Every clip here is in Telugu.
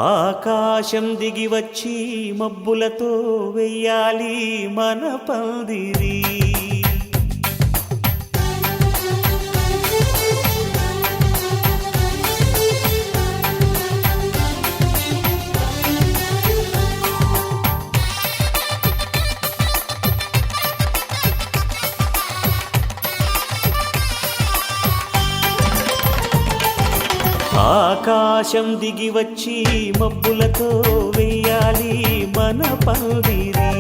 ఆకాశం దిగి వచ్చి మబ్బులతో వెయ్యాలి మన పందిరి. ఆకాశం దిగి వచ్చి మబ్బులతో వెయ్యాలి మన పందిరి.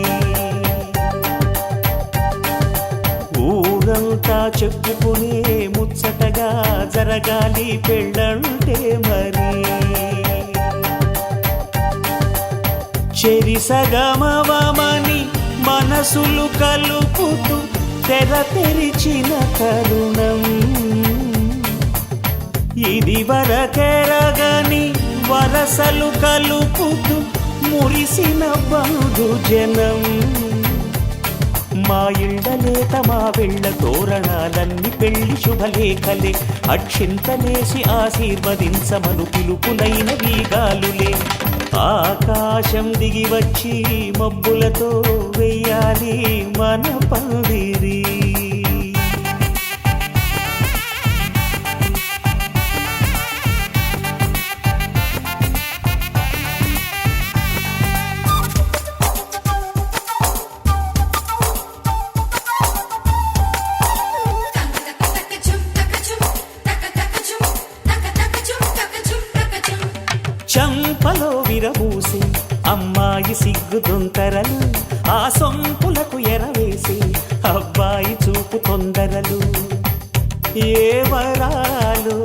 ఊరంతా చెప్పుకునే ముచ్చటగా జరగాలి పెళ్ళంటే మరి. చెరిసగమవమని మనసులు కలుపుతూ తెర తెరిచిన తరుణం ఇది వరకెరగని వరసలు కలుపుతూ మురిసిన బంధుజనం. మా ఇళ్ళలేత మా వెళ్ళ తోరణాలన్నీ పెళ్లి శుభలేఖలే. అక్షింతలేసి ఆశీర్వదించమను పిలుపులైన వీగాలులే. ఆకాశం దిగి వచ్చి మబ్బులతో వెయ్యాలి మన పందిరి. చంపలో విరబూసి అమ్మాయి సిగ్గు దొంతరలు, ఆ సొంపులకు ఎరవేసి అబ్బాయి చూపు తొందరలు. ఏ వరాలు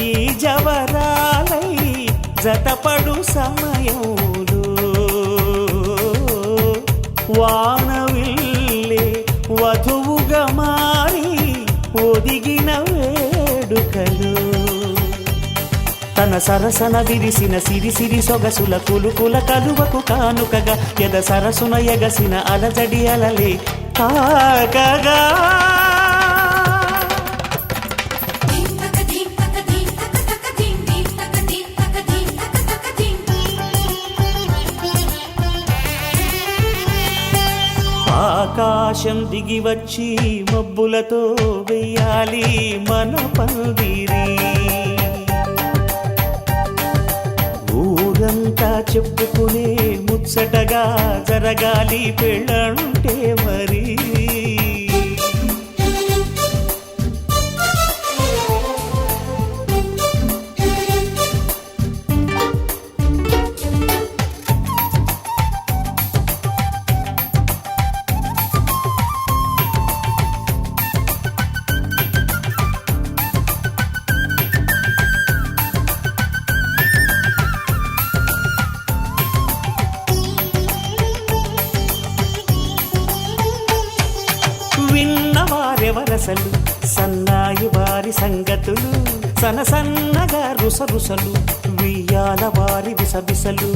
ఈ జవరాలై జతపడు సమయంలో వానవిల్లే వధువుగా మారి ఒదిగిన వేడుకలు. తన సరసన విరిసిన సిరిసిరి సొగసుల కులుకుల కలువకు కానుకగా ఎద సరసున ఎగసిన అలజడి అలలే తాకగా. ఆకాశం దిగి వచ్చి మబ్బులతో వెయ్యాలి మన పందిరి. ఊరంతా చెప్పుకునే ముచ్చటగా జరగాలి పెళ్ళంటే మరి. విన్నవారెవరసలు సన్నాయి వారి సంగతులు, సనసన్నగా రుసరుసలు వియ్యాల వారి విసబిసలు.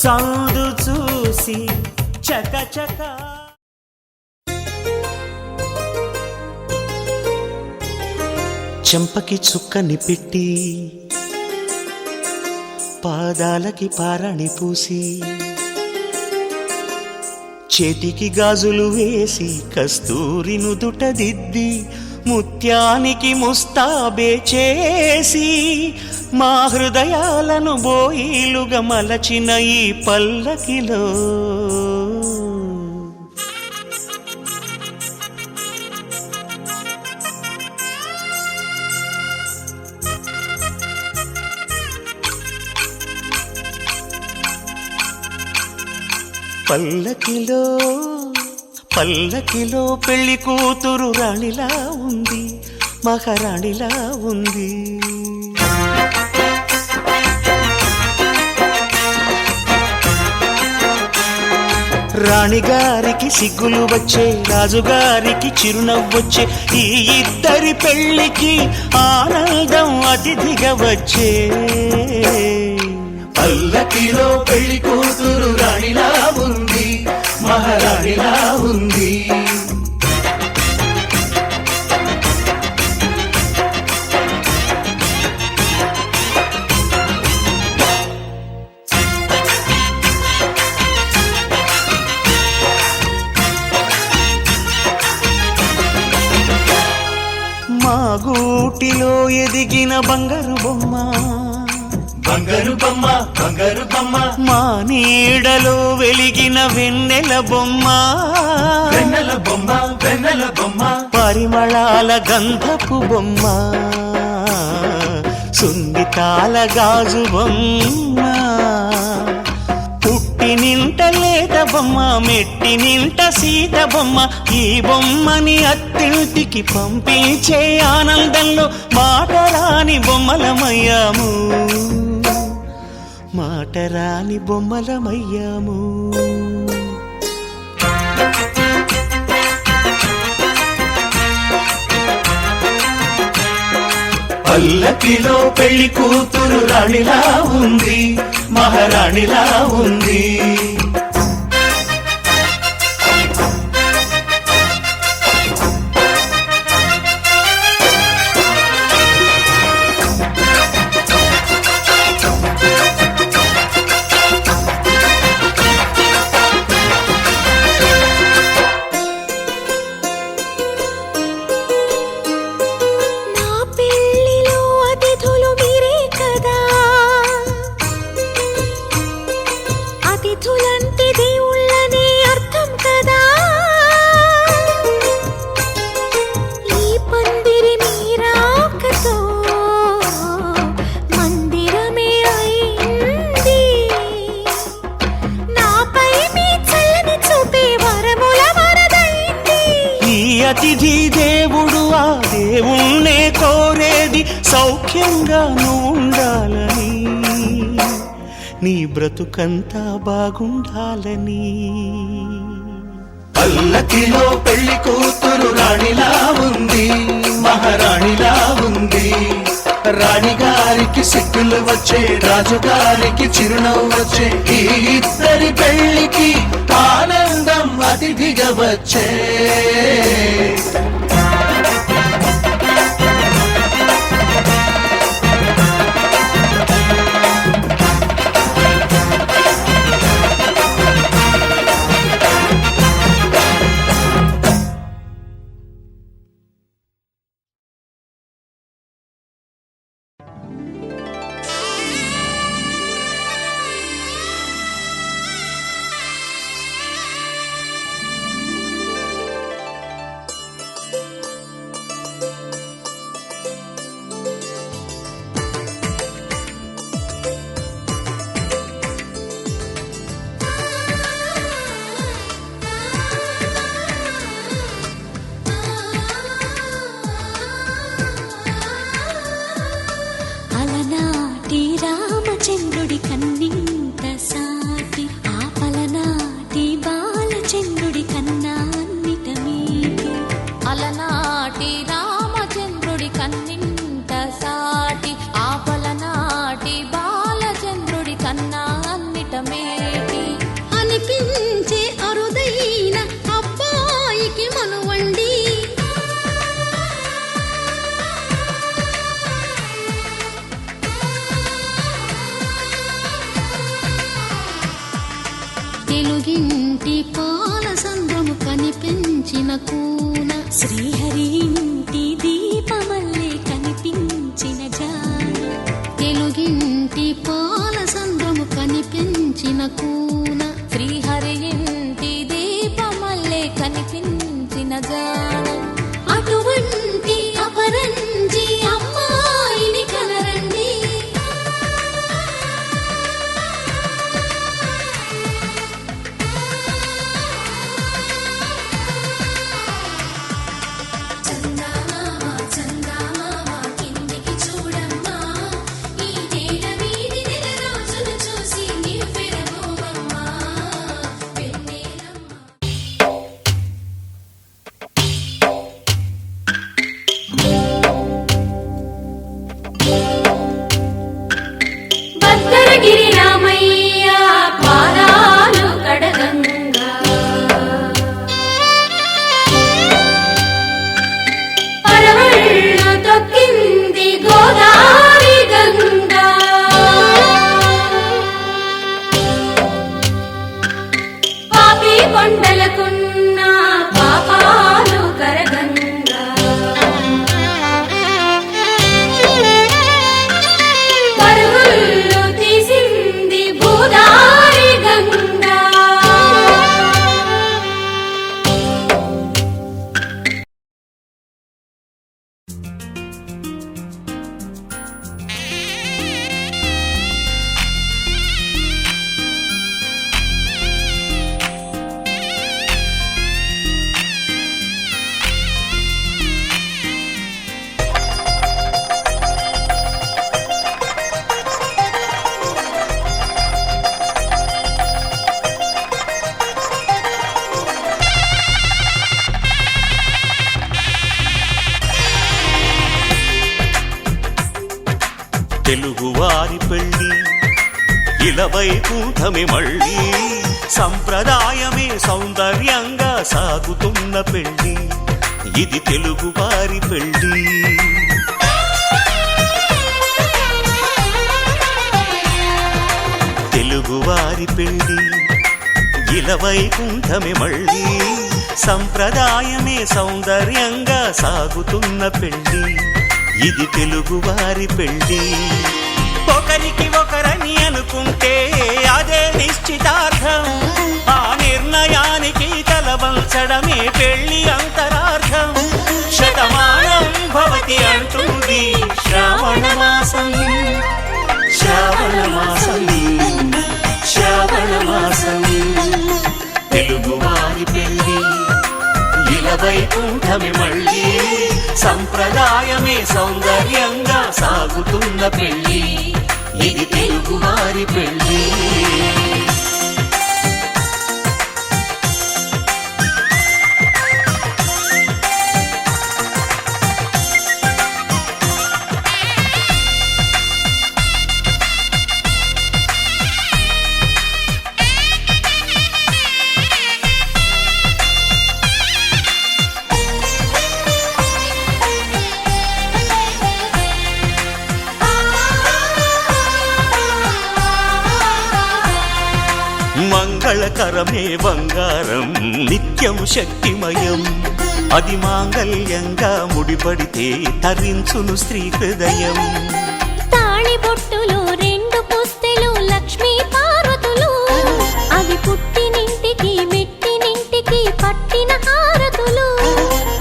సందు చూసి చకచక చెంపకి చుక్కని పెట్టి పాదాలకి పారాణి పూసి చేతికి గాజులు వేసి కస్తూరి నుదుట దిద్ది ముత్యానికి ముస్తాబే చేసి మా హృదయాలను బోయిలుగా మలచిన ఈ పల్లకిలో పల్లకిలో పల్లకిలో పెళ్లి కూతురు రాణిలా ఉంది, మహారాణిలా ఉంది. రాణిగారికి సిగ్గులు వచ్చే, రాజుగారికి చిరునవ్వొచ్చే. ఈ ఇద్దరి పెళ్లికి ఆనందం అతిథిగా వచ్చే. పల్లకిలో పెళ్లి కూతురు రాణిలా ఉంది, మహారాణిలా ఉంది. ఎదిగిన బంగారు బొమ్మ, బంగారు బొమ్మ, బంగారు బొమ్మ, మా నీడలో వెలిగిన వెన్నెల బొమ్మ, వెన్నెల బొమ్మ, వెన్నెల బొమ్మ, పరిమళాల గంధపు బొమ్మ, సున్నితాల గాజు బొమ్మ, పుట్టి నింట లేత బొమ్మ, మెట్టి నింట సీత బొమ్మ, ఈ బొమ్మని అత్తింటికి పంపించే ఆనందంలో మాటరాని బొమ్మలమయ్యాము, మాటరాని బొమ్మలమయ్యాము. పల్లకిలో పెళ్లి కూతురు రాణిలా ఉంది, మహారాణిలా ఉంది. అతిథి దేవుడు ఆ దేవుణ్ణే కోరేది సౌఖ్యంగా నువ్వు ఉండాలని, నీ బ్రతుకంతా బాగుండాలని. పల్లకిలో పెళ్లి కూతురు రాణిలా ఉంది, మహారాణిలా ఉంది. రాణిగారికి సిగ్గులు వచ్చే, రాజుగారికి చిరునవ్వు వచ్చే, ఈ ఇద్దరి పెళ్లికి ఆనందం అతిథిగా వచ్చే. రామచంద్రుడి కన్నింత సాటి, ఆపలనాటి బాలచంద్రుడి కన్నా అన్నిట మీటి. అలనాటి రామచంద్రుడి కన్నింత సాటి, ఆపలనాటి బాలచంద్రుడి కన్నా అన్నిట మేటి. అనిపించే అరుదైన అబ్బాయికి మనువండి, తెలుగింటి పాల సంద్రము కనిపించిన కూన, శ్రీహరి ఇంటి దీపమల్లే కనిపించిన జాన. తెలుగింటి పాల సంద్రము కనిపించిన కూన, శ్రీహరి ఇంటి దీపమల్లే కనిపించిన జాన. అటువంటి అపరంజి అమ్మాయిని కనరండి, చూడమ్మా ఈ నేల వీధి నెల రోజులు చూసి నీ పెరగోవమ్మా. ఇలవైకుంఠమి మళ్ళీ సంప్రదాయమే సౌందర్యంగా సాగుతున్న పెళ్ళి ఇది తెలుగు వారి పెళ్ళి తెలుగువారి పెళ్ళి ఇలవైకుంఠమి మళ్ళీ సంప్రదాయమే సౌందర్యంగా సాగుతున్న పెళ్ళి ఇది తెలుగువారి పెళ్ళి ఒకరికి ఒకరని అనుకుంటే అదే నిశ్చితార్థం ఆ నిర్ణయానికి తలవంచడమే పెళ్లి అంతరార్థం శతమానం భవతి అంటుంది శ్రావణ మాసం శ్రావణ మాసం శ్రావణ మాసం తెలుగువారి పెళ్ళి ఇలవైకుంఠమి మళ్ళీ సంప్రదాయమే సౌందర్యంగా సాగుతున్న పెళ్ళి ఇది తెలుగువారి పెళ్ళి మంగళకరమే బంగారం నిత్యం శక్తిమయం అది మాంగళ్యంగా ముడిపడితే తరించును స్త్రీ హృదయం తాళిబొట్టులో రెండు పుస్తెలు లక్ష్మీ పార్వతులు అవి పుట్టినింటికి మెట్టినింటికి పట్టిన హారతులు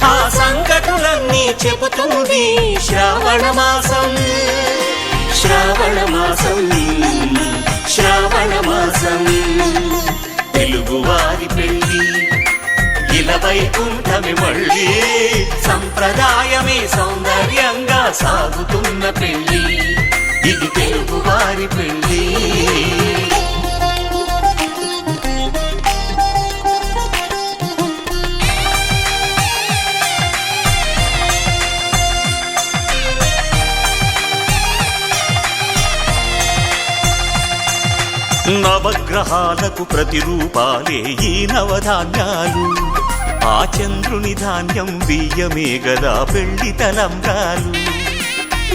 ఆ సంకటులన్నీ చెబుతుంది శ్రావణ మాసం శ్రావణ మాసం శ్రావణ మాసం తెలుగువారి పెళ్ళి ఇలవైకుంఠమి మళ్ళీ సంప్రదాయమే సౌందర్యంగా సాగుతున్న పెళ్ళి ఇది తెలుగువారి పెళ్ళి నవగ్రహాలకు ప్రతిరూపాలే ఈ నవధాన్యాలు ఆ చంద్రుని ధాన్యం బియ్యమే గదా పెళ్లి తలంబ్రాలు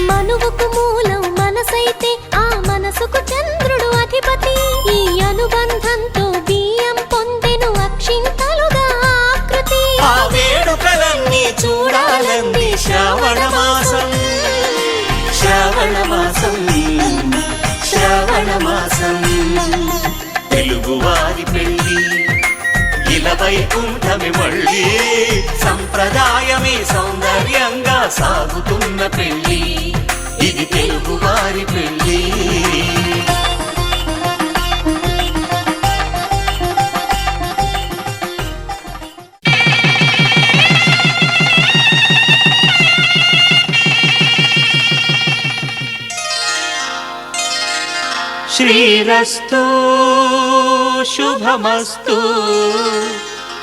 మనువుకు మూలం మనసైతే ఆ మనసుకు చంద్రుడు అధిపతి ఈ అనుబంధంతో బియ్యం పొందెను అక్షింతలుగా ఆకృతి ఆ వేడుకలన్నీ చూడాలంది శ్రావణ మాసం శ్రావణ మాసం శ్రావణ మాసం తెలుగువారి పెళ్ళి ఇలవైకుంఠమి మళ్ళీ సంప్రదాయమే సౌందర్యంగా సాగుతున్న పెళ్ళి ఇది తెలుగువారి పెళ్ళి శ్రీరస్తు శుభమస్తు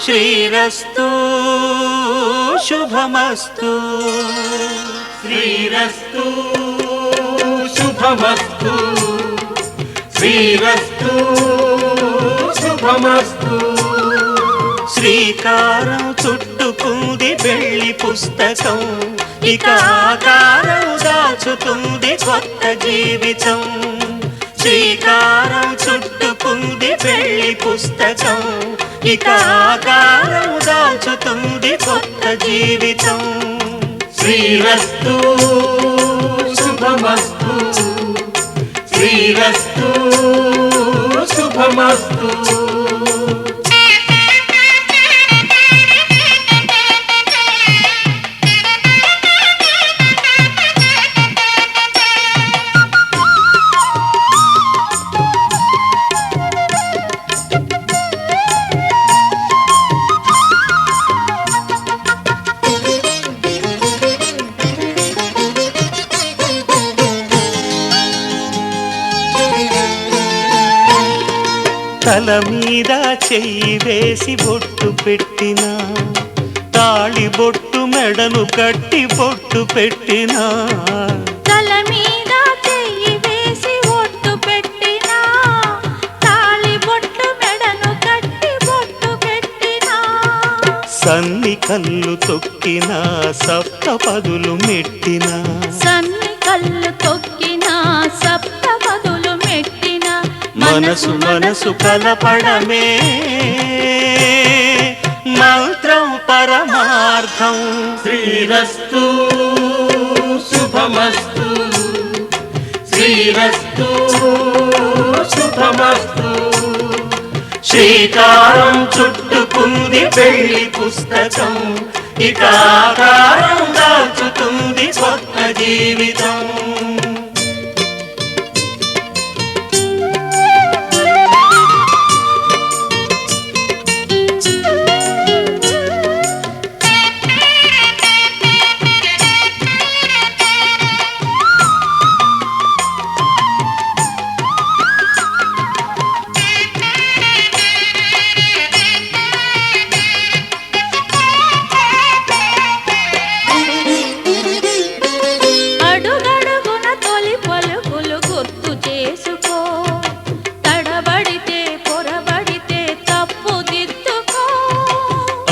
శ్రీరస్తు శుభమస్తు శ్రీరస్తు శుభమస్తు శ్రీరస్తు శుభమస్తు శ్రీకారం చుట్టుకుంది పెళ్లి పుస్తకం ఇక ఆకారం దాచుతుంది కొత్త జీవితం శ్రీకారం చుట్టుకుంది పెళ్లి పుస్తకం ఇక ఆకారం దాచుతుంది కొత్త జీవితం శ్రీరస్తు శుభమస్తు శ్రీరస్తు శుభమస్తు తల మీద చెయ్యి వేసి బొట్టు పెట్టినా తాళి బొట్టు మెడను కట్టి బొట్టు పెట్టినా తల మీద చెయ్యి వేసి ఒట్టు పెట్టినా సన్ని కళ్ళు తొక్కిన సప్తపదులు మెట్టిన సన్ని కళ్ళు తొక్కిన సప్తపదులు మెట్టిన మనసు మనసు కలపడమే మంత్రం పరమార్థం. శ్రీరస్తు శుభమస్తు శ్రీరస్తు శుభమస్తు. శ్రీకారం చుట్టుకుంది పెళ్లి పుస్తకం, ఇక ఆకారం దాచుతుంది కొత్త జీవితం.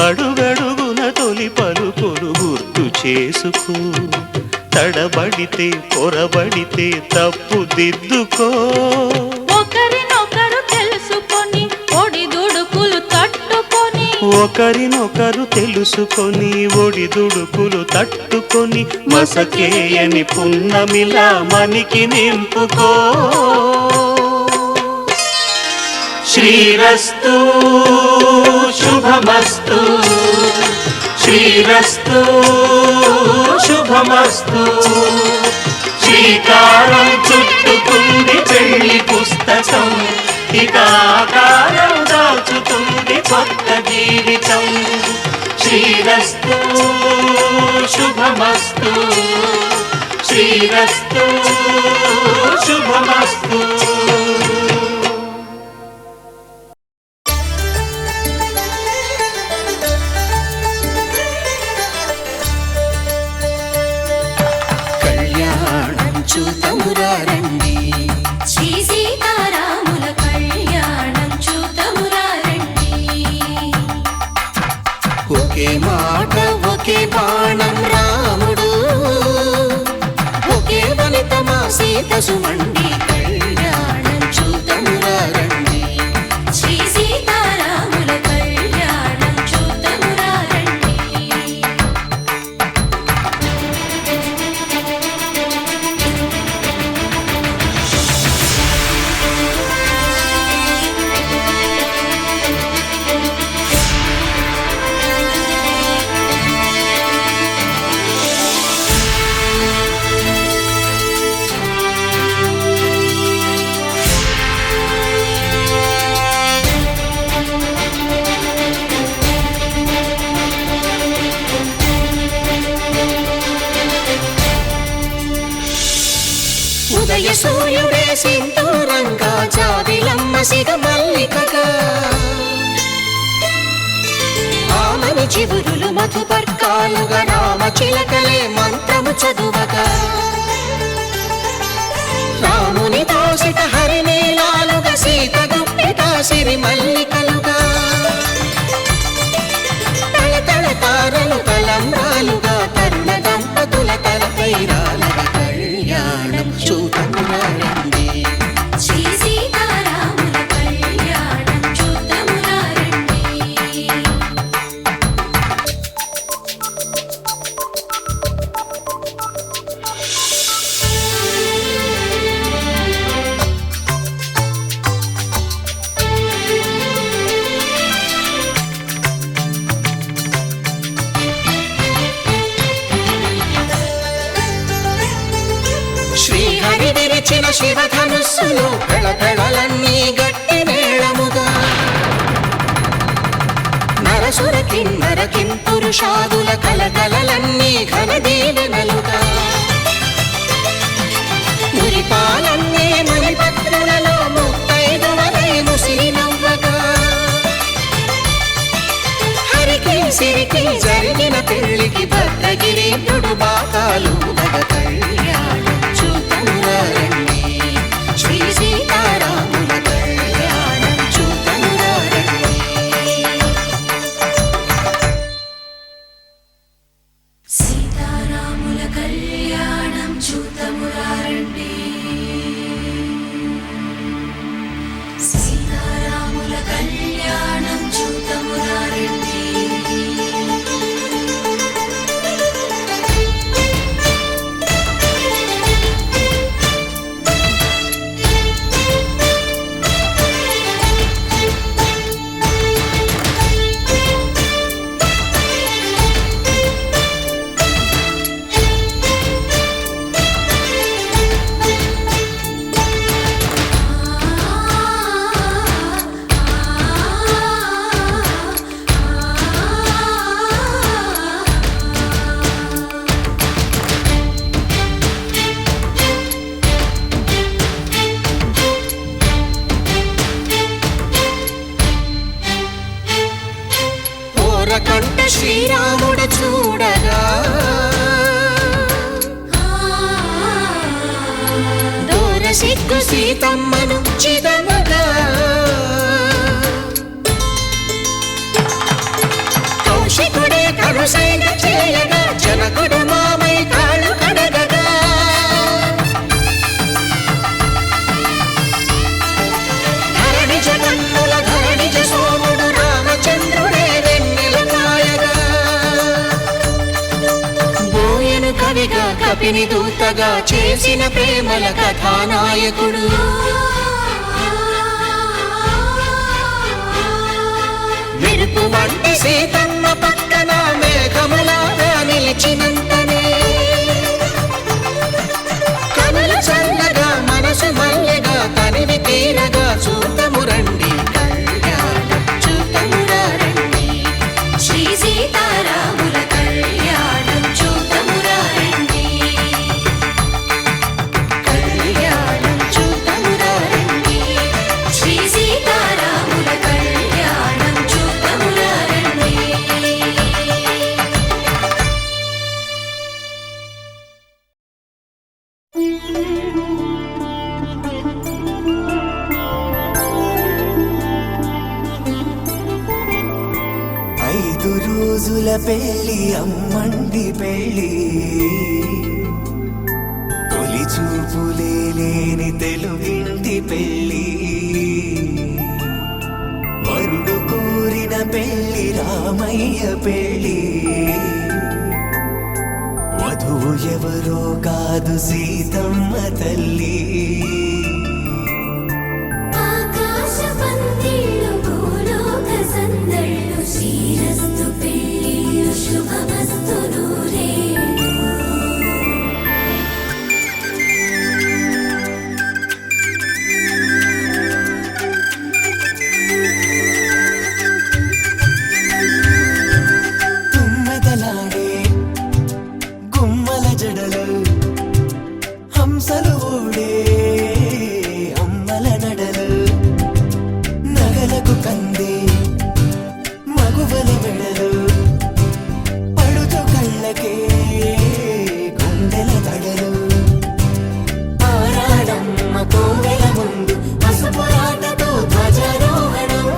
అడుగడుగున తొలి పలుకులు గుర్తు చేసుకో, తడబడితే పొరబడితే తప్పు దిద్దుకో. ఒకరినొకరు తెలుసుకొని ఒడిదుడుకులు తట్టుకొని, ఒకరినొకరు తెలుసుకొని ఒడిదుడుకులు తట్టుకొని, మసకేయని పున్నమిలా మనికి నింపుకో. శ్రీరస్తు శుభమస్తు శ్రీరస్తు శుభమస్తు. శ్రీకారం చుట్టుకుంది పెళ్లి పుస్తకం, ఇక ఆకారం దాచుతుంది కొత్త జీవితం. శ్రీరస్తు శుభమస్తు శ్రీరస్తు శుభమస్తు. చూతమురారండి శ్రీ సీతారాముల కళ్యాణం చూతమురారండి. ఒకే మాట ఒకే బాణం రాముడు, ఒకే వనిత మా సీత సుమండి కళ్యాణం చూతమురారండి. శ్రీ సీతారాముల కళ్యాణం చూతమురారండి. ఉదయ సూర్యుడే సింధూరంగా, జాబిలమ్మ సిగ మల్లికగా, ఆమని చివురులు మధుపర్కాలుగా, రామ చిలకలే మంత్రము చదువగా, రాముని దోసిట హరినీలాలుగా, సీత గుప్పిట సిరి మల్లికలుగా, తళతళ తారలు తలంబ్రాలుగా, తరుణ దంపతుల తలపైరాలుగా కళ్యాణం చూతమురారండి. శ్రీ సీతారాముల కళ్యాణం చూతమురారండి. శ్రీహరి విరిచిన శివధనుస్సులు పెళపెళలన్నీ గట్టి మేళముగా, నరసుర కిన్నర కింపురుషాదుల కలకలలన్నీ ఘన దీవెనలుగా, మురిపాలన్నీ మణిపత్రులలో ముత్తైదువలై ముసిరి నవ్వగా, హరికి సిరికి జరిగిన పెళ్లికి భద్రగిరీంద్రుడు బాకాలు కళ్యాణం చూతమురారండి. శ్రీ సీతారాముల కళ్యాణం చూతమురారండి. శ్రీరాముడు చూడగా దూర సిగ్గు సీతమ్మను చిదమగా కౌశికుడే కరుసైన చేయగా జనకుడు మామై కాళ్ళు కడగగా ధరణి జగన్నుల ధరణిజ సోముడు రామచంద్రుడే వెన్నెల కాయగా బోయను కవిగా కపిని దూతగా చేసిన ప్రేమల కథానాయకుడు మెరుపు వంటి సీతమ్మ పక్కన మేఘములాగా నిలిచినంతనే కనులు చల్లగా మనసు మల్లెగా తనివి తీరగా చూతము రండి కళ్యాణం చూతమురా రండి శ్రీ సీతారాముల కళ్యాణం చూతమురా రండి కళ్యాణం చూతమురా రండి శ్రీ సీతారాముల కళ్యాణం చూతమురా రండి. 5 రోజుల పెళ్లి అమ్మండి పెళ్లి తొలి చూపులే లేని తెలుగింటి పెళ్లి వరుడు కోరిన పెళ్లి రామయ్య పెళ్లి వధువు ఎవరో కాదు సీతమ్మ తల్లి ఆకాశ పందిళ్ళు భూలోక సందళ్ళు శ్రీరస్తు పెళ్ళిళ్ళు శుభమస్తు నూరేళ్ళు. తుమ్మెదలాడే గుమ్మల జడలు హంసలు ఊడే అమ్మల నడలు నగలకు కంది మగువల మెడలు పడుచు కళ్ళకే గుండెల తడలు ఆరాడమ్మ కోవెల ముందు పసుపురాటతో ధ్వజారోహణం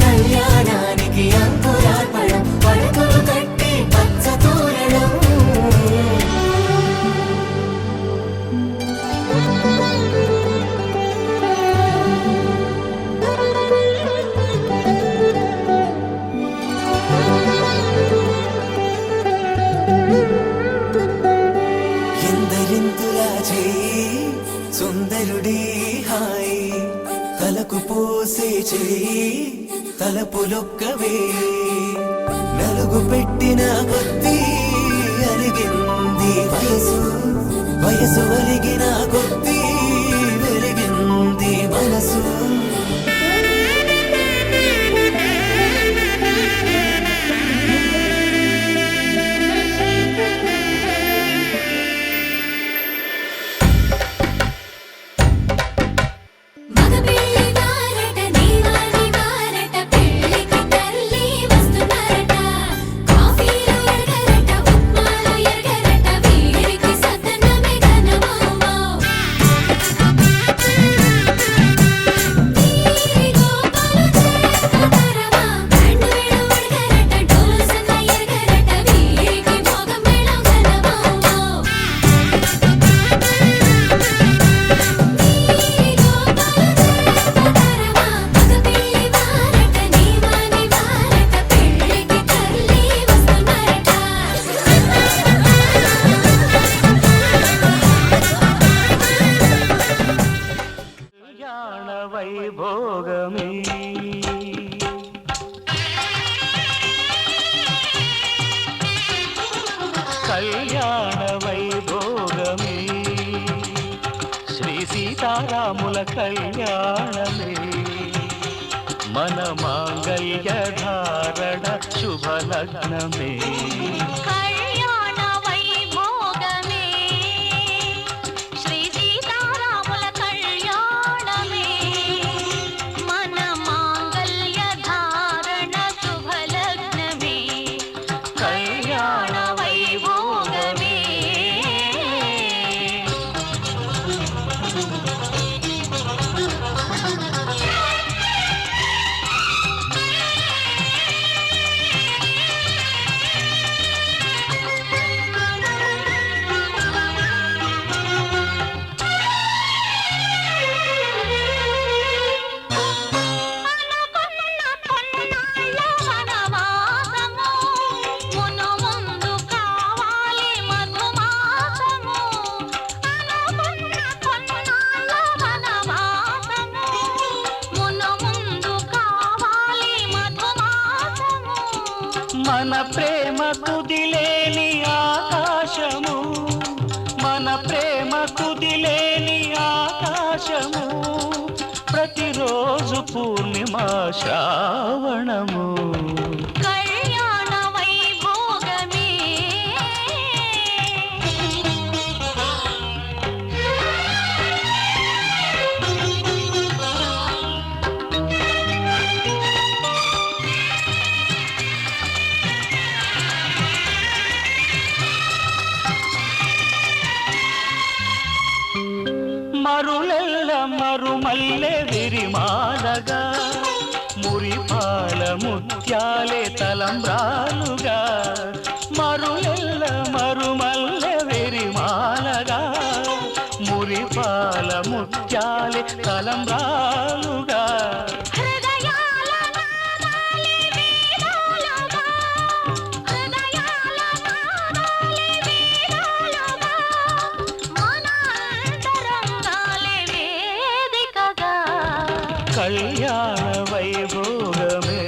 కళ్యాణానికి అంకురార్పణం పడకలు కట్టి పచ్చ తోరణం ఎందరింతులా చేయి సుందరుడి హాయి తలకు పోసే చేయి తలపులొక్కవే నలుగు పెట్టిన కొద్దీ అరిగింది వయసు వయసు ఒలిగిన కొద్దీ వెలిగింది మనసు మగ పెళ్ళి వారట నీవాని వారట పెళ్ళికి తల్లి వస్తున్నారట కాఫీలు ఎరగరట ఉప్మాలు ఎరగరట వీరికి సతనమే ఘనమౌమౌ. వీరి గోపాలు చేస్తరమా బ్యాండ్ మేళం ఎరగరట డోలు సన్న ఎరగరట వీరికి మోగ మేళం ఘనమౌమౌ. కళ్యాణ వైభోగమే కళ్యాణ వైభోగమే శ్రీ సీతారాముల కళ్యాణమే మన మాంగళ్య ధారణ శుభలగ్నమే కళ్యాణ వైభోగమే శ్రీ సీతారాముల కళ్యాణమే మన మాంగళ్య ధారణ శుభలగ్నమే మన ప్రేమ కుదిలేని ఆకాశము, మన ప్రేమ కుదిలేని ఆకాశము, ప్రతిరోజు పూర్ణిమ శ్రావణము. కళ్యాణ వైభోగమే మరులెల్ల మరుమల్లె విరిమాలగా, మురిపాల ముత్యాలే తలంబ్రాలుగా. మరులెల్ల మరుమల్లె విరిమాలగా, మురిపాల ముత్యాలే తలంబ్రాలుగా. హృదయాల నాదాలే వేదాలుగా, హృదయాల నాదాలే వేదాలుగా, మన అంతరంగాలే వేదికగా. కళ్యాణ వైభోగమే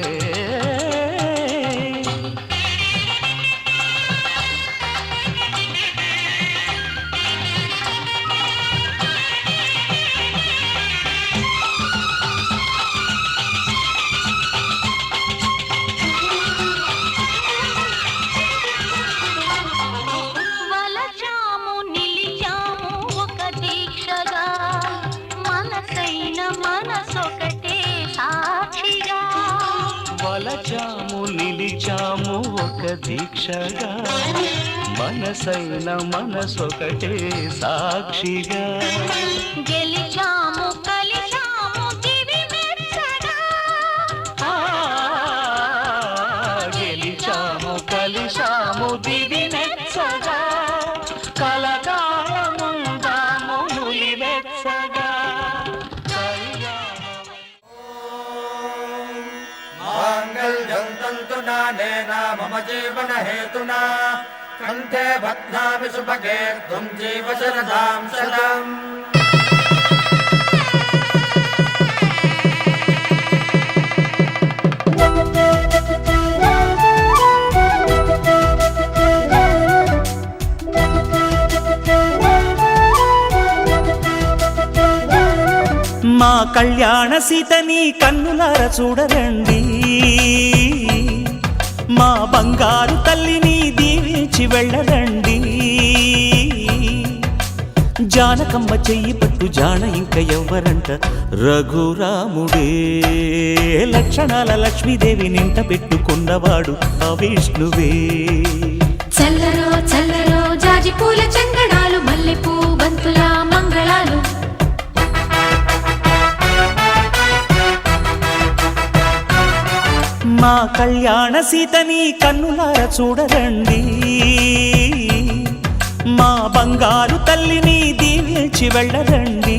వలచాము నిలిచాము ఒక దీక్షగా, మనసైన మనసొకటే సాక్షిగా. వలచాము నిలిచాము ఒక దీక్షగా, మనసైన మనసొకటే సాక్షిగా. గెలిచాము కలిచాము దివి మెచ్చగా, ఆ, గెలిచాము కలిశాము దివి మెచ్చగా, కలకాలముందాము నులి వెచ్చగా. మాంగళ్యం తంతునానేన మమ జీవన హేతునా కంఠే బధ్నామి సుభగే త్వం జీవ శరదాం శతం. మా కళ్యాణ సీతని కన్నులార చూడరండి, మా బంగారు తల్లిని దీవించి వెళ్ళరండి. జానకమ్మ చెయ్యి పట్టు జాన ఇంక ఎవ్వరంట, రఘురాముడే. లక్షణాల లక్ష్మీదేవి నింట పెట్టుకున్నవాడు ఆ విష్ణువే. చల్లరో చల్లరో జాజి పూల చంగడాలు, మల్లెపూ బంతుల మంగళాలు. మా కళ్యాణ సీతని కన్నులార చూడరండి, మా బంగారు తల్లిని దీవించి వెళ్ళరండి.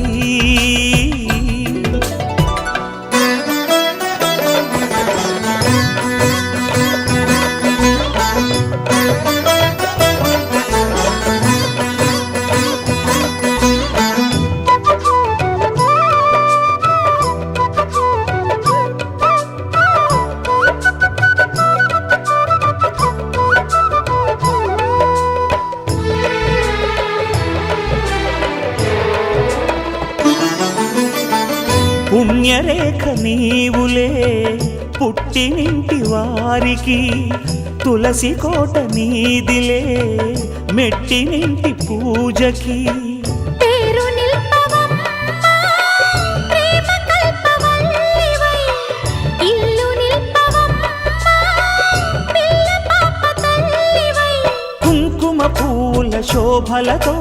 పుణ్యరేఖ నీవులే పుట్టినింటి వారికి, తులసి కోట నీదిలే మెట్టినింటి పూజకి. పేరు నిల్పవమ్మా, ప్రేమ కల్పవల్లివై. ఇల్లు నిల్పవమ్మా, పిల్ల పాప తల్లివై. కుంకుమ పూల శోభలతో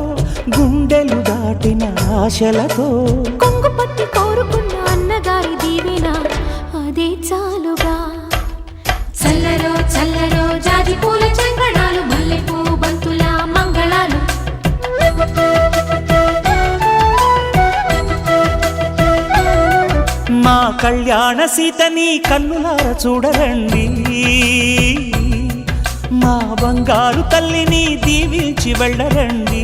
గుండెలు దాటిన ఆశలతో, కొంగు పట్టి కోరుకున్న అన్నగారి దీవెన అదే చాలుగా. చల్లరో చల్లరో జాజి పూల చంగడాలు, మల్లెపూ బంతుల మంగళాలు. మా కళ్యాణ సీతని కన్నులార చూడరండి, మా బంగారు తల్లిని దీవించి వెళ్ళరండి.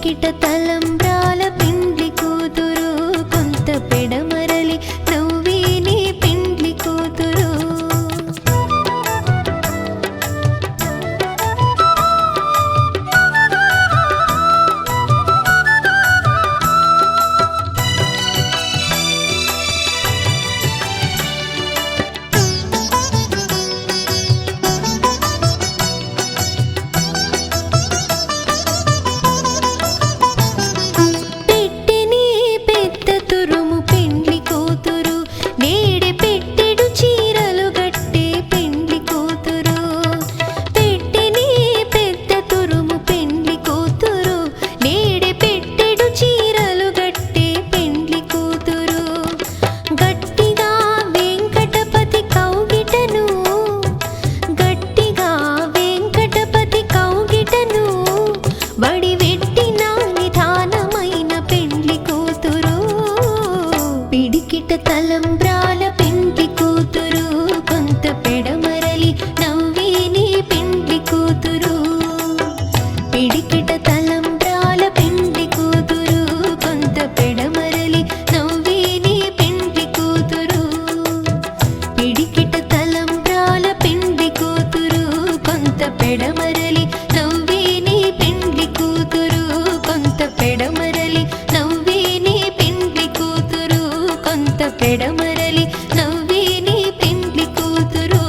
పిడికిట తలంబ్రాల పెండ్లి కూతురు కొంత పెడమరలి నవ్వే నీ పెండ్లి కూతురు పెట్టెని పెద్ద తురుము పెండ్లి కూతురు నేడే పెట్టెడు చీరలు గట్టే పెండ్లి కూతురు పెట్టెని పెద్ద తురుము పెండ్లి కూతురు నేడే పెట్టెడు చీరలు గట్టే పెండ్లి కూతురు గట్టిగా వెంకటపతి కౌగిటను గట్టిగా వెంకటపతి కౌగిటను బడి వెట్టిన నిధానమైన పెండ్లి కూతురు పిడికిట తలంబ్రాల పెండ్లి కూతురు కొంత పెడమరలి నవ్వే నీ పెండ్లి కూతురు పిడికిట తలంబ్రాల పెండ్లి కూతురు కొంత పెడమరలి నవ్వే నీ పెండ్లి కూతురు పిడికిట తలంబ్రాల పెండ్లి కూతురు కొంత పెడమరలి నవ్వే నీ పెండ్లి కూతురు కొంత పెడమరలి నవ్వే నీ పెండ్లి కూతురు కొంత పెడమరలి నవ్వే నీ పెండ్లి కూతురు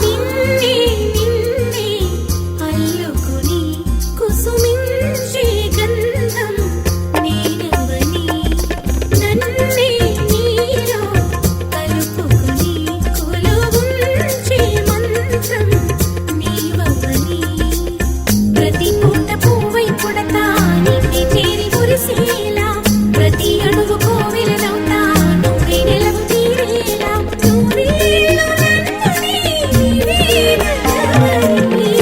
నిన్నే నిన్నే అల్లుకుని కుసుమించే గంధం నేనవని నన్నే నీలో కలుపుకుని కొలువుంచే మంత్రం నీవవని ప్రతి పూట పువ్వై పుడతా నిన్నే చేరి మురిసేలా ప్రతి అడుగు కోవెలనవుతా నువ్వే నెలవు తీరేలా నువ్వేలో నన్నుని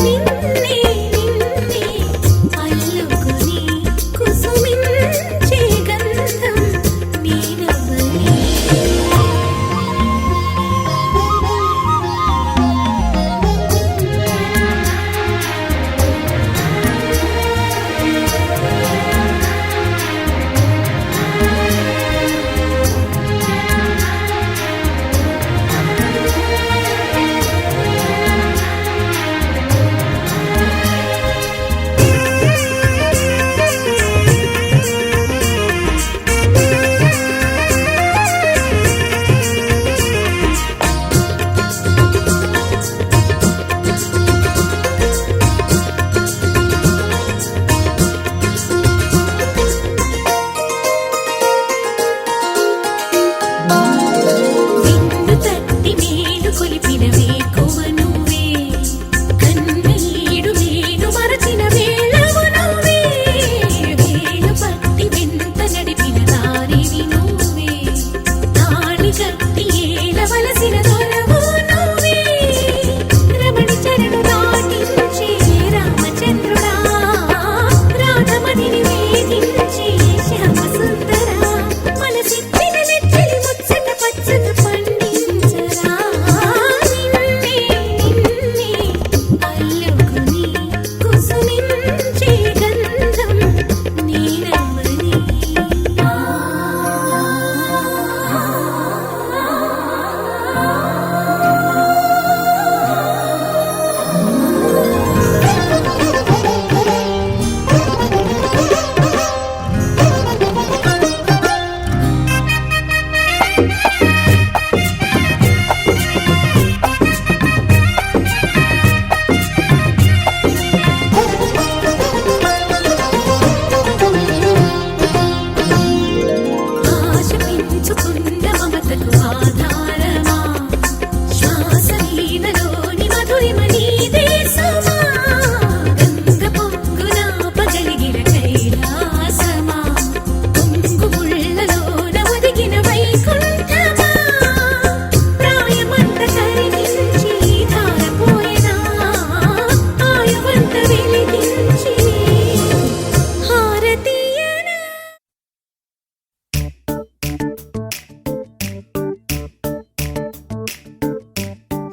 నిన్నే నిన్నే అల్లుకుని కుసుమించే గంధం నేనవని విందు తట్టి మేలు కొలిపిన వేకువ నువ్వే కన్నీడు నేను మరచిన వేళవు నువ్వే వేలు పట్టి వెంట నడిపిన దారివి నువ్వే తాళి కట్టి ఏలవలసిన దొరవు నువ్వే రమణి చరణు దాటించే రామచంద్రుడా రాధమణిని వేధించే శ్యామసుందరా మనసిచ్చిన నెచ్చలి ముచ్చట పచ్చక పండించరా నిన్నే నిన్నే అల్లుకుని కుసుమించే గంధం నేనవని ఆశ పెంచుకున్న మమతకు ఆధారమా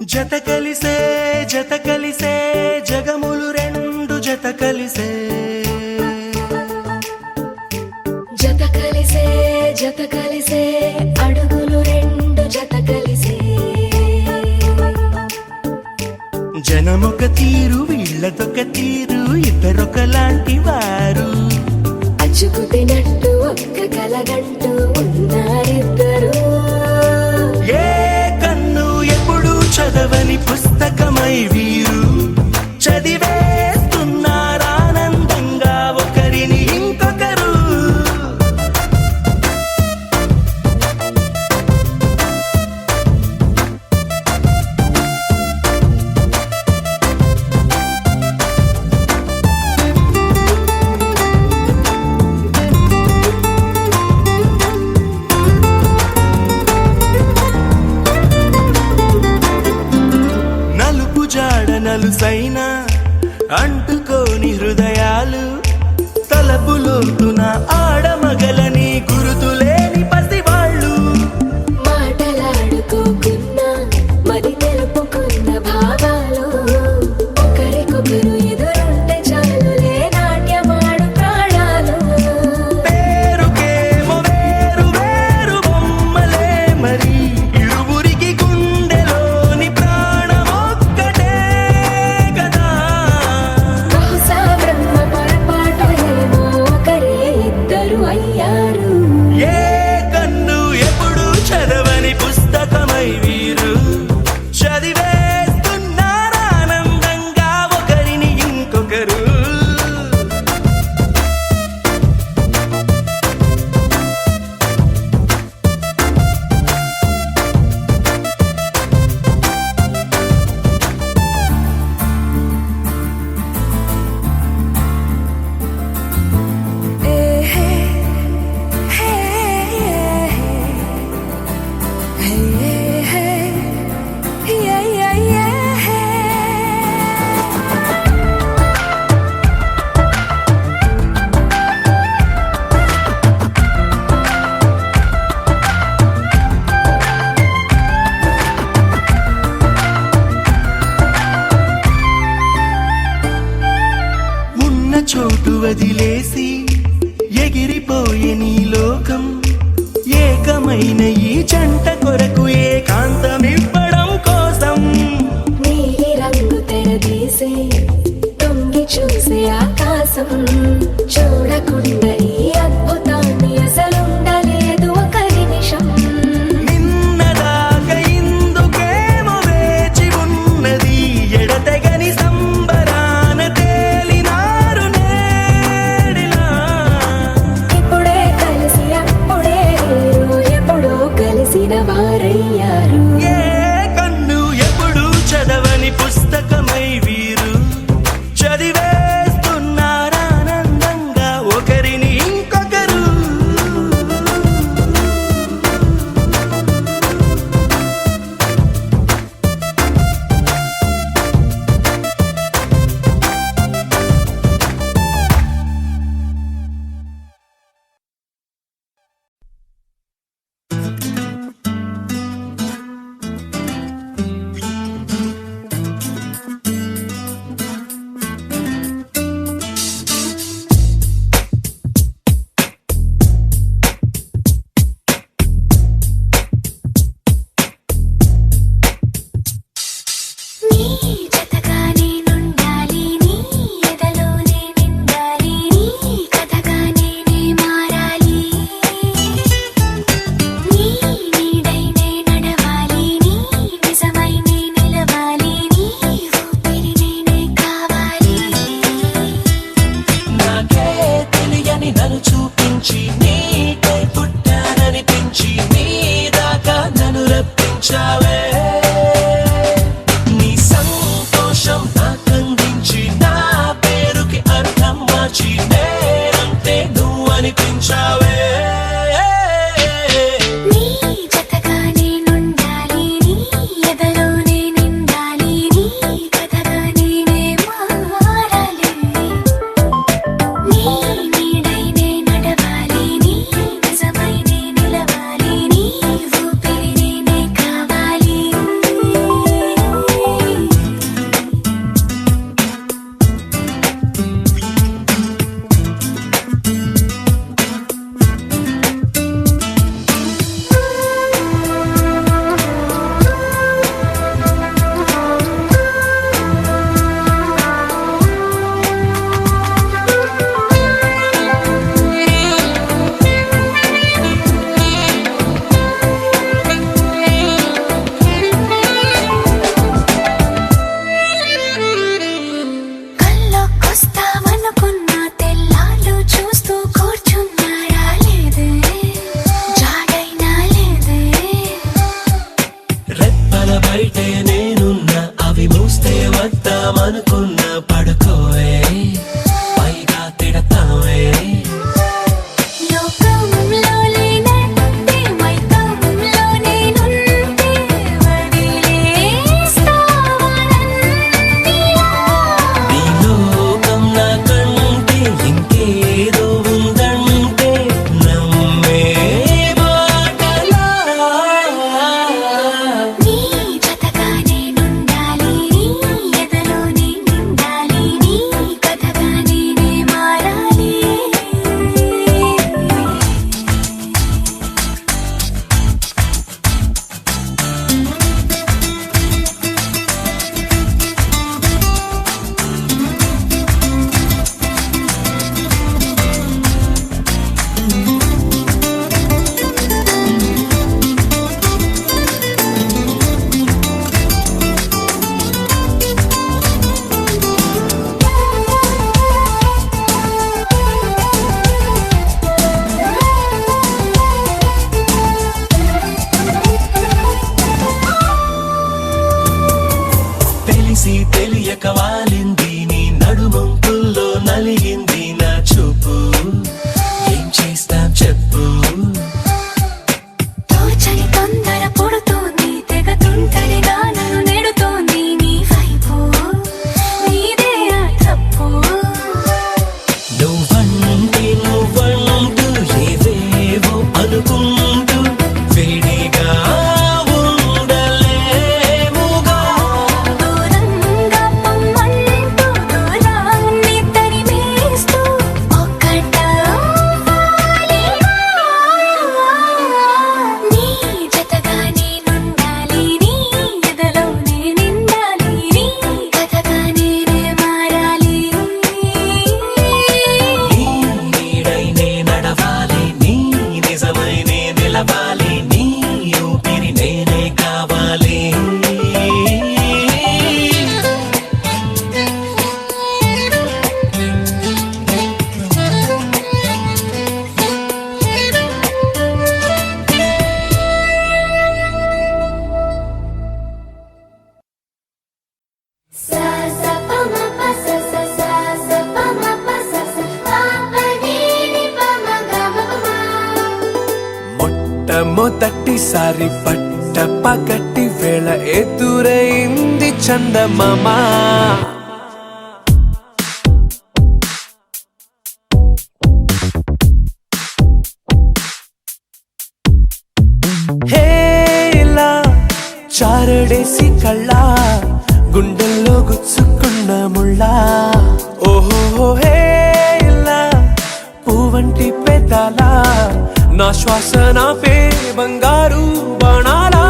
జత కలిసే జత కలిసే జగములు రెండు జత కలిసే జత కలిసే జత కలిసే అడుగులు రెండు జత కలిసే జనమొక తీరు వీళ్ళదొక తీరు ఇద్దరొకలాంటి వారు అచ్చుకు తినట్టు ఒక్క కలగంటూ ఉన్నారిద్దరు ఏ కన్ను ఎప్పుడు చదవని పుస్తకమై వీరు చదివేస్తున్నారానందంగా ఒకరిని ఇంకొకరు నలుపు జాడ నలుసైన అంటుకోని హృదయాలు తలపులోతున ఆడమగలని గురుతులేని పసివాళ్ళు మాటలాడుకోకున్నా మరి తెలుపుకున్న భావాలు ఒకరికొకరు ఎదురుంటే చాలులే నాట్యమాడు ప్రాణాలు పేరుకేమో వేరు వేరు బొమ్మలే మరి ఇరువురికి గుండెలోని ప్రాణమొక్కటే కదా బహుశా బ్రహ్మ పొరపాటు ఏమో ఒకరే ఇద్దరు అయ్యారు ఏ కన్ను ఎప్పుడు చదవని పుస్తకమై వీరు చదివేస్తున్నారానందంగా ఒకరిని ఇంకొకరు ఉన్న చోటు వదిలేసి ఎగిరిపోయే నీ లోకం ఏకమైన ఈ జంట కొరకు ఏకాంతమివ్వడం కోసం నీలి రంగు తెరదీసే తొంగి చూసే ఆకాశం చూడకుండా ఈ అద్భుతాన్ని అసలుండలేదు ఒక నిమిషం నిన్నదాకా ఇందుకేమో వేచి ఉన్నది ఎడతెగని సంబరాన తేలినారు నేడిలా ఇప్పుడే కలిసి అప్పుడే వీరు ఎప్పుడో కలిసిన వారయ్యారు ఏ కన్ను ఎప్పుడు చదవని పుస్తకమై వీరు చదివేస్తున్నారానందంగా ఒకరిని ఇంకొకరు అనుకున్న పడుకోవే పైగా తిడతావే లోకంలో లేనంటే మైకంలో నేనుంటే వదిలేస్తావా నన్నిలా? నీ లోకం నాకంటే ఇంకేదో ఉందంటే నమ్మే మాటలా నీ జతగా నేనుండాలి, నీ ఎదలో నిండాలి, నీ కథగా నేనే మారాలి. తెలిసి తెలియక వాలింది నీ నడుమంపుల్లో నలిగింది నా చూపు ఏం చేస్తాం చెప్పు తోచని తొందర పుడుతోంది, తెగ తుంటరిగా నన్ను నెడుతోంది నీ వైపు, నీదే ఆ తప్పు. నువ్వంటూ ఏవేవో అనుకుంటూ వేడిగా ఉండలేముగా దూరంగా పొమ్మంటూ దూరాన్ని తరిమేస్తూ ఒక్కటవ్వాలి. నీ జతగా నేనుండాలి, నీ ఎదలో నిండాలి, నీ కథగా నేనే మారాలి. నీ నీడై నే నడవాలి నీ నిజమై నే నిలవాలి నీ ఊపిరి నేనే కావాలి సా సా ప మ ప స స సా సా ప మ ప స స ప ప ని ని ప మ గ మ ప మ. మొట్టమొదటిసారి పట్ట పగటి వేళ ఎదురైంది చందమామ హేలా చారడేసి కళ్ళ గుండెల్లో గుచ్చుకున్న ముళ్ళ ఓహో హేలా పూవంటి పెదాల నా శ్వాస నాపే బంగారు బాణాలా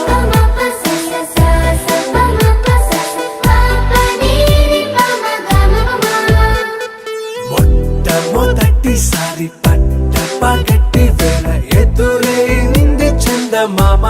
ప మ ప స స సా సా ప మ ప స స ప ప ని ని ప మ గ మ ప మ. మొట్టమొదటిసారి పట్ట పగటి వేళ ఎదురైంది చందమామ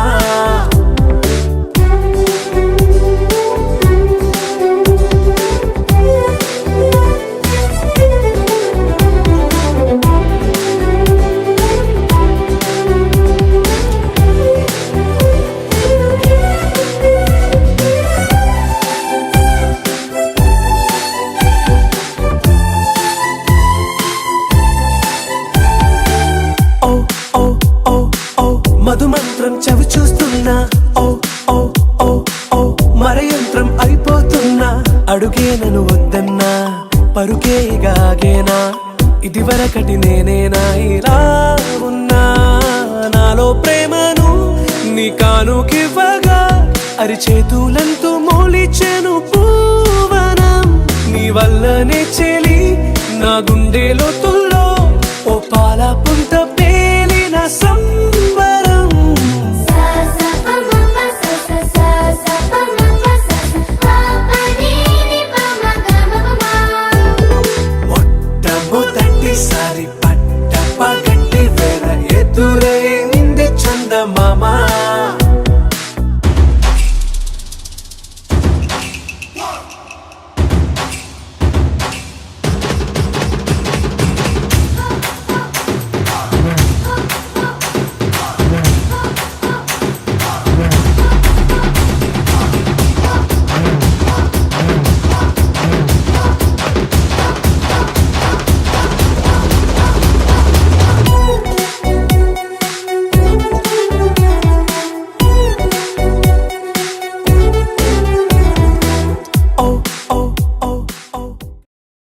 ఓ ఓ ఓ ఓ మధుమంత్రం చవి చూస్తున్నా ఓ ఓ ఓ ఓ మరయంత్రం అయిపోతున్నా అడుగే నన్ను వద్దన్నా పరుకేగాగేనా ఇదివరకటి నేనేనా ఇలా ఉన్నా నాలో ప్రేమను నీ కానుకివ్వగా అరిచేతులంతో మోలిచెను పూవనం నీ వల్లనే చెలి నా గుండెలో తుల్లో ఓ పాల పుంత పేలిన సంబరం సా సా ప మ ప స స సా సా ప మ ప స స ప ప ని ని ప మ గ మ ప మ. మొట్టమొదటిసారి పట్ట పగటి వేళ ఎదురైంది చందమామ